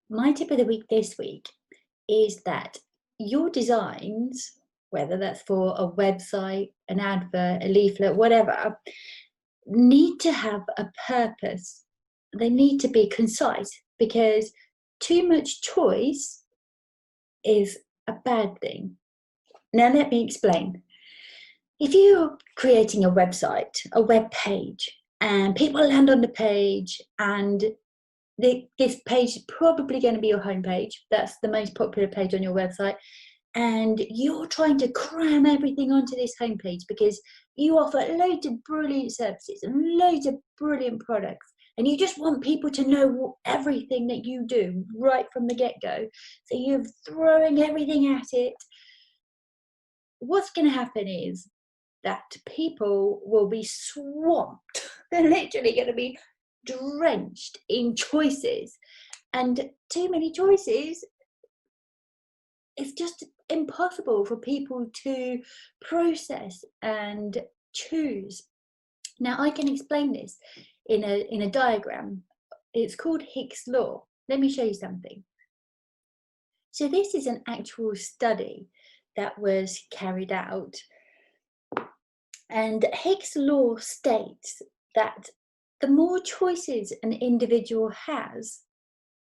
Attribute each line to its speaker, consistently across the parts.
Speaker 1: My tip of the week this week is that your designs, whether that's for a website, an advert, a leaflet, whatever, need to have a purpose. They need to be concise because too much choice is a bad thing. Now, let me explain. If you're creating a website, a web page, and people land on the page and this page is probably going to be your homepage. That's the most popular page on your website. And you're trying to cram everything onto this homepage because you offer loads of brilliant services and loads of brilliant products. And you just want people to know everything that you do right from the get-go. So you're throwing everything at it. What's going to happen is that people will be swamped. They're literally going to be drenched in choices, and too many choices, it's just impossible for people to process and choose. Now I can explain this in a diagram. It's called Hick's law. Let me show you something. So this is an actual study that was carried out, and Hick's law states that the more choices an individual has,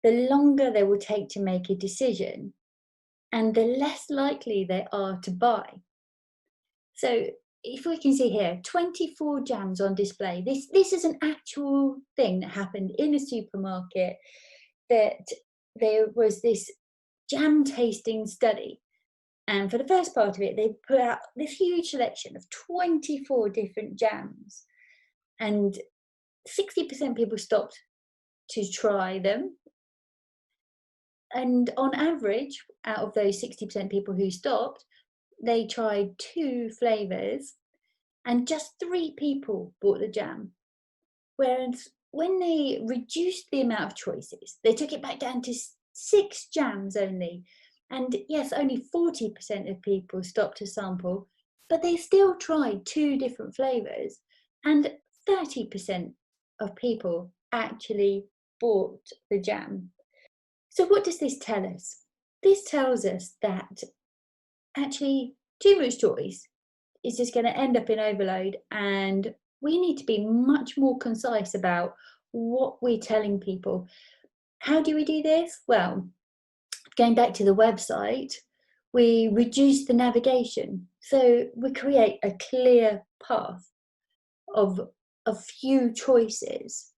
Speaker 1: the longer they will take to make a decision and the less likely they are to buy. So if we can see here, 24 jams on display. This is an actual thing that happened in a supermarket, that there was this jam tasting study. And for the first part of it, they put out this huge selection of 24 different jams. And 60% people stopped to try them. And on average, out of those 60% people who stopped, they tried 2 flavours and just 3 people bought the jam. Whereas when they reduced the amount of choices, they took it back down to 6 jams only. And yes, only 40% of people stopped to sample, but they still tried 2 different flavours, and 30% of people actually bought the jam. So what does this tell us? This tells us that actually too much choice is just going to end up in overload, and we need to be much more concise about what we're telling people. How do we do this? Well, going back to the website, we reduce the navigation. So we create a clear path of a few choices.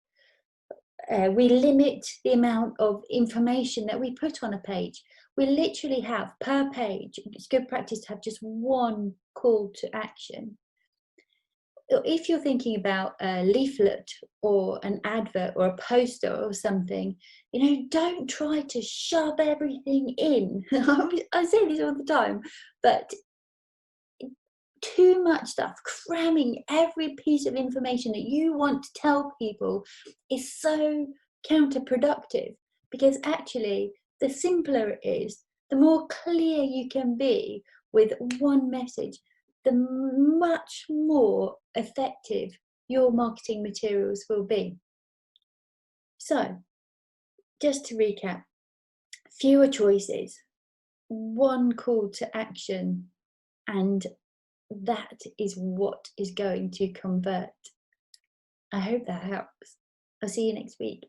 Speaker 1: We limit the amount of information that we put on a page. We literally have per page, it's good practice to have just one call to action. If you're thinking about a leaflet or an advert or a poster or something, don't try to shove everything in. I say this all the time, but too much stuff, cramming every piece of information that you want to tell people is so counterproductive, because actually the simpler it is, the more clear you can be with one message, the much more effective your marketing materials will be. So, just to recap, fewer choices, one call to action, and that is what is going to convert. I hope that helps. I'll see you next week.